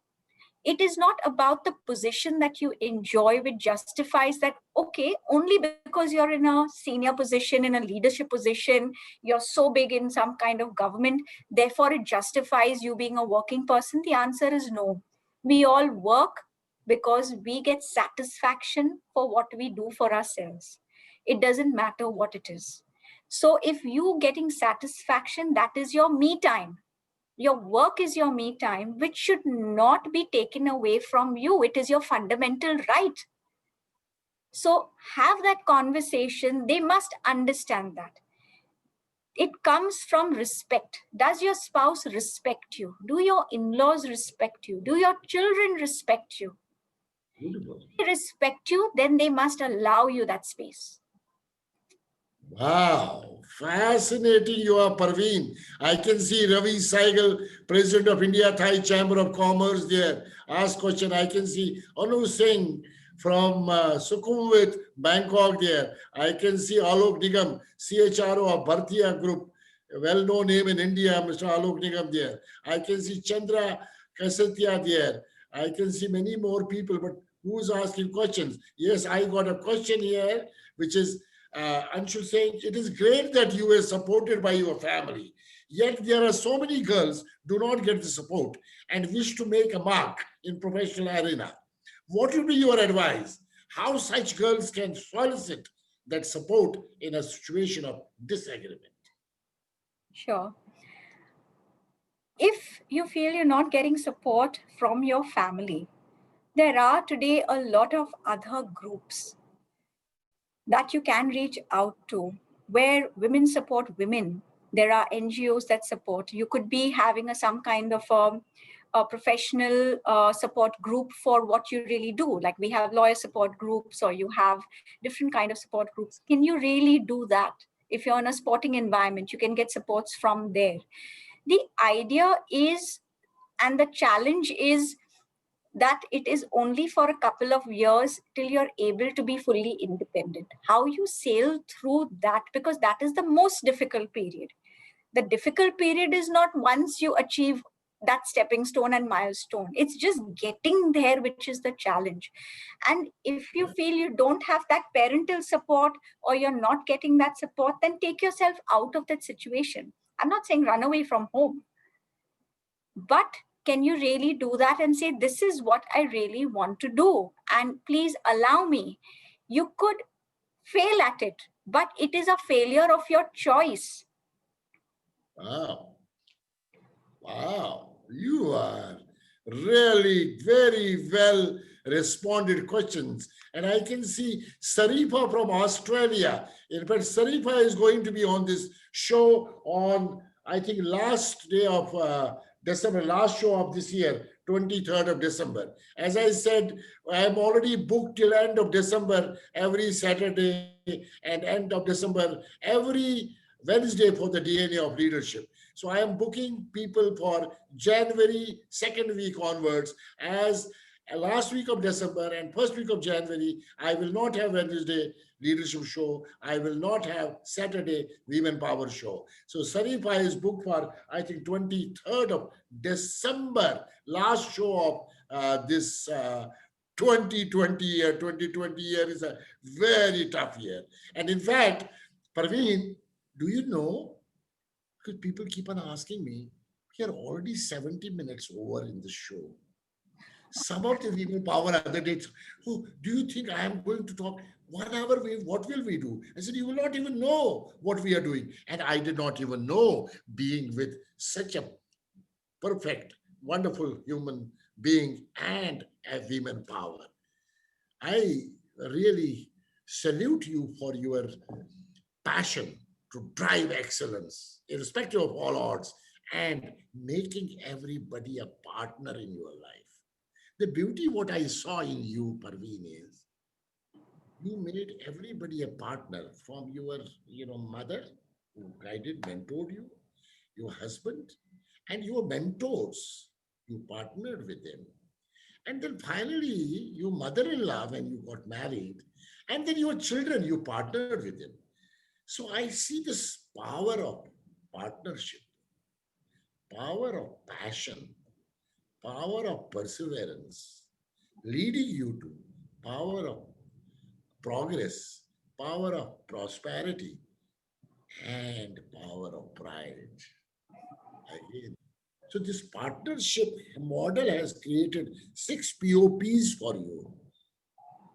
It is not about the position that you enjoy, which justifies that, okay, only because you're in a senior position, in a leadership position, you're so big in some kind of government, therefore it justifies you being a working person. The answer is no. We all work because we get satisfaction for what we do for ourselves. It doesn't matter what it is. So if you getting satisfaction, that is your me time. Your work is your me time, which should not be taken away from you. It is your fundamental right. So have that conversation. They must understand that. It comes from respect. Does your spouse respect you? Do your in-laws respect you? Do your children respect you? Beautiful. If they respect you, then they must allow you that space. Wow, fascinating you are, Parveen. I can see Ravi Saigal, President of India Thai Chamber of Commerce there. Ask question. I can see Anu Singh from Sukhumvit, Bangkok there. I can see Alok Nigam, CHRO of Bhartiya Group, a well-known name in India, Mr. Alok Nigam there. I can see Chandra Kasatia there. I can see many more people, but who's asking questions? Yes, I got a question here, which is Anshu saying, it is great that you were supported by your family. Yet there are so many girls do not get the support and wish to make a mark in professional arena. What would be your advice? How such girls can solicit that support in a situation of disagreement? Sure. If you feel you're not getting support from your family, there are today a lot of other groups that you can reach out to where women support women. There are NGOs that support. You could be having some kind of a professional support group for what you really do. Like we have lawyer support groups, or you have different kind of support groups. Can you really do that? If you're in a sporting environment, you can get supports from there. The idea is, and the challenge is, that it is only for a couple of years till you're able to be fully independent. How you sail through that, because that is the most difficult period. The difficult period is not once you achieve that stepping stone and milestone. It's just getting there, which is the challenge. And if you feel you don't have that parental support, or you're not getting that support, then take yourself out of that situation. I'm not saying run away from home, but can you really do that and say, this is what I really want to do, and please allow me? You could fail at it, but it is a failure of your choice. Wow. Wow. You are really very well responded questions. And I can see Sarifa from Australia. In fact, Sarifa is going to be on this show on, I think, last day of December, last show of this year, 23rd of December. As I said, I am already booked till end of December, every Saturday and end of December, every Wednesday for the DNA of leadership. So I am booking people for January second week onwards. As last week of December and first week of January, I will not have Wednesday leadership show. I will not have Saturday women power show. So Sarifa is booked for, I think, 23rd of December, last show of this 2020 year. 2020 year is a very tough year. And in fact, Parveen, do you know, because people keep on asking me, we are already 70 minutes over in the show. Some of the people power other days. Oh, do you think I am going to talk 1 hour? What will we do? I said, you will not even know what we are doing. And I did not even know, being with such a perfect, wonderful human being and a women power. I really salute you for your passion to drive excellence, irrespective of all odds, and making everybody a partner in your life. The beauty, what I saw in you, Parveen, is you made everybody a partner, from your, mother who guided, mentored you, your husband, and your mentors. You partnered with them. And then finally, your mother-in-law, when you got married, and then your children, you partnered with them. So I see this power of partnership, power of passion, power of perseverance, leading you to power of progress, power of prosperity, and power of pride. Again. So this partnership model has created 6 POPs for you.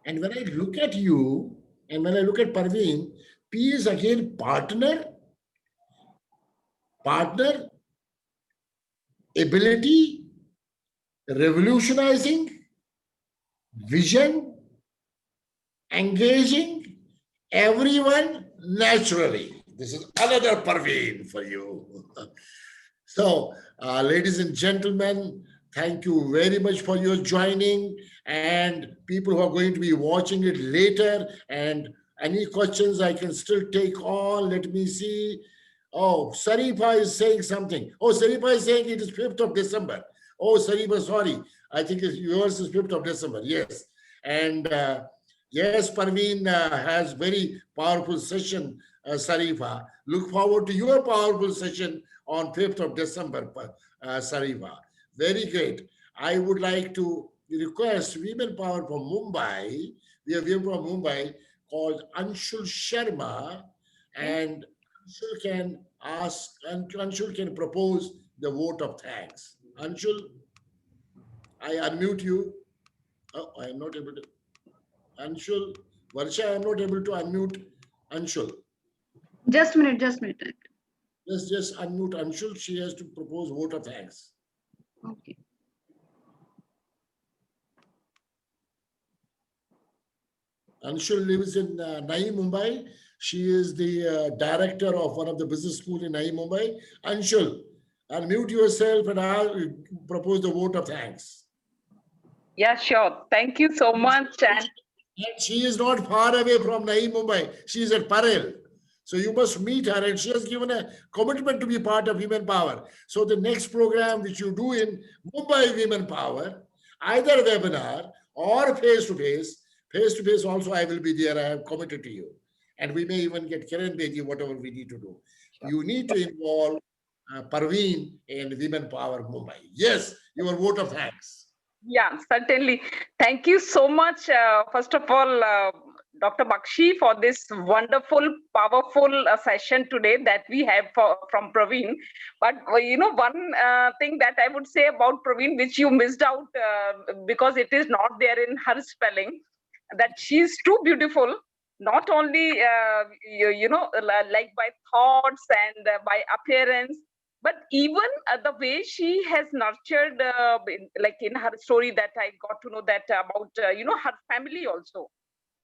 And when I look at you, and when I look at Parveen, P is again partner, ability, revolutionizing, vision, engaging everyone naturally. This is another Parveen for you. So, ladies and gentlemen, thank you very much for your joining, and people who are going to be watching it later, and any questions I can still take on. Let me see. Oh, Sarifa is saying something. Oh, Sarifa is saying it is 5th of December. Oh, Sarifa, sorry. I think yours is 5th of December. Yes. And yes, Parveen has very powerful session, Sarifa. Look forward to your powerful session on 5th of December, Sarifa. Very great. I would like to request Women Power from Mumbai. We have women from Mumbai called Anshul Sharma, and Anshul can ask, and Anshul can propose the vote of thanks. Anshul, I unmute you. Oh, I am not able to. Anshul, Varsha, I am not able to unmute Anshul. Just a minute, just a minute. Just unmute Anshul. She has to propose vote of thanks. Okay. Anshul lives in Navi Mumbai. She is the director of one of the business schools in Navi Mumbai. Anshul, unmute yourself and I'll propose the vote of thanks. Yeah, sure. Thank you so much. And she is not far away from Navi Mumbai. She is at Parel. So you must meet her, and she has given a commitment to be part of Women Power. So the next program which you do in Mumbai Women Power, either webinar or face-to-face also I will be there. I have committed to you. And we may even get Kiran Bedi, whatever we need to do. You need to involve Parveen in Women Power Mumbai. Yes, your vote of thanks. Yeah, certainly. Thank you so much, first of all, Dr. Bakshi, for this wonderful, powerful session today that we have from Parveen. But, one thing that I would say about Parveen, which you missed out because it is not there in her spelling, that she's too beautiful, not only, like by thoughts and by appearance, but even the way she has nurtured, like in her story that I got to know that about, her family also.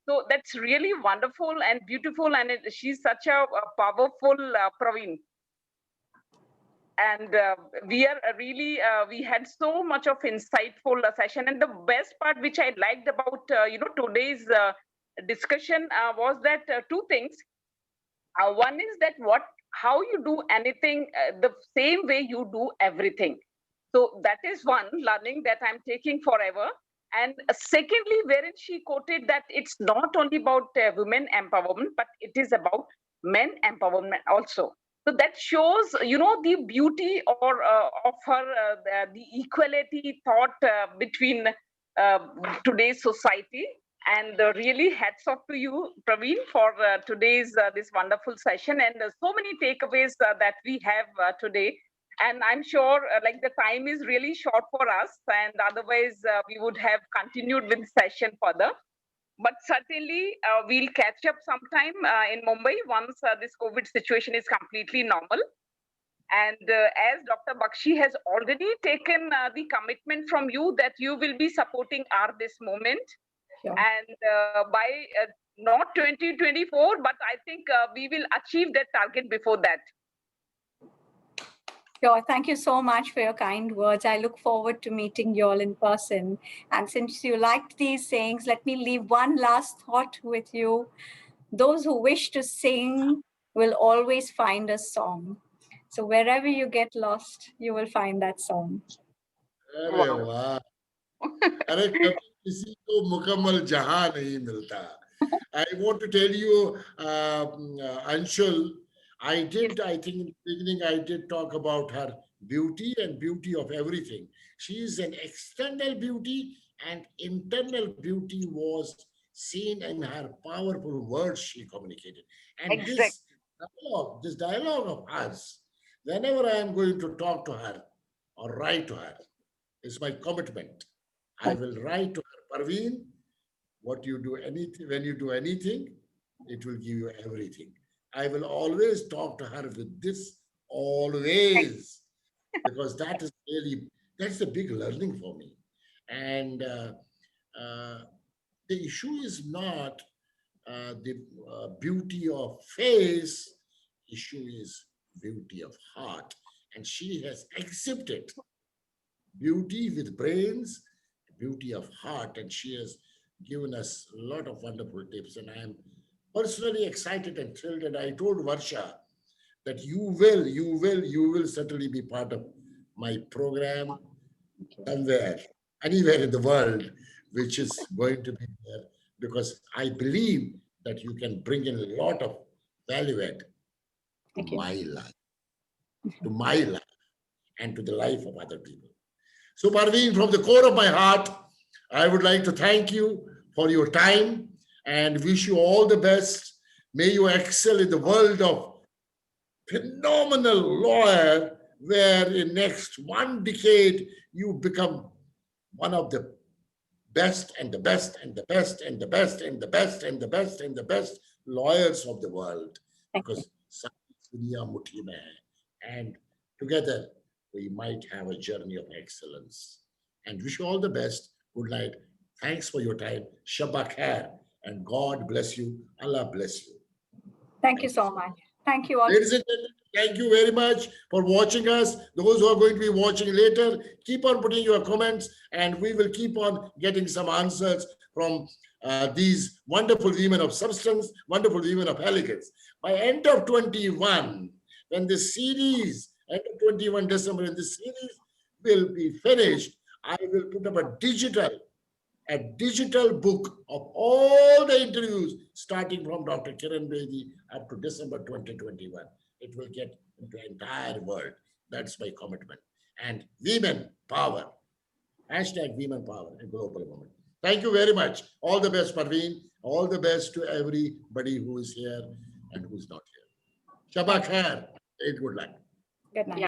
So that's really wonderful and beautiful, and she's such a powerful Parveen. and we are really we had so much of insightful session, and the best part which I liked about today's discussion was that two things. One is that how you do anything the same way you do everything. So that is one learning that I'm taking forever. And secondly, wherein she quoted that it's not only about women empowerment, but it is about men empowerment also. So that shows, the beauty or of her, the equality thought between today's society. And really hats off to you, Parveen, for today's this wonderful session, and so many takeaways that we have today. And I'm sure like the time is really short for us, and otherwise we would have continued with the session further. But certainly we'll catch up sometime in Mumbai once this COVID situation is completely normal. And as Dr. Bakshi has already taken the commitment from you that you will be supporting our this moment. Sure. And by not 2024, but I think we will achieve that target before that. Sure. Thank you so much for your kind words. I look forward to meeting you all in person. And since you liked these sayings, let me leave one last thought with you. Those who wish to sing will always find a song. So wherever you get lost, you will find that song. अरे वाह, अरे कभी किसी को मुकम्मल जहां नहीं मिलता. I want to tell you, Anshul, I think in the beginning, I did talk about her beauty and beauty of everything. She is an external beauty, and internal beauty was seen in her powerful words she communicated. And Exactly. this dialogue of us, whenever I am going to talk to her or write to her, is my commitment. I will write to her, Parveen, when you do anything, it will give you everything. I will always talk to her with this, always, because that's a big learning for me. And the issue is not the beauty of face, issue is beauty of heart. And she has exhibited beauty with brains, beauty of heart, and she has given us a lot of wonderful tips. And I am personally excited and thrilled. And I told Varsha that you will certainly be part of my program somewhere, anywhere in the world, which is going to be there, because I believe that you can bring in a lot of value add to my life, and to the life of other people. So, Parveen, from the core of my heart, I would like to thank you for your time and wish you all the best. May you excel in the world of phenomenal lawyer, where in next 1 decade you become one of the best and the best and the best and the best and the best and the best and the best lawyers of the world. Because duniya muthi mein hai, and together we might have a journey of excellence. And wish you all the best. Good night. Thanks for your time. Shabba khair, and God bless you. Allah bless you. Thank you so much. Thank you all. Ladies and gentlemen, thank you very much for watching us. Those who are going to be watching later, keep on putting your comments, and we will keep on getting some answers from these wonderful women of substance, wonderful women of elegance. By end of 21, when the series, end of 21 December, when the series will be finished, I will put up a digital book of all the interviews starting from Dr. Kiran Bedi up to December 2021. It will get into the entire world. That's my commitment. And women power. Hashtag women power, a global movement. Thank you very much. All the best, Parveen. All the best to everybody who is here and who's not here. Shabba khair. Good luck. Good night.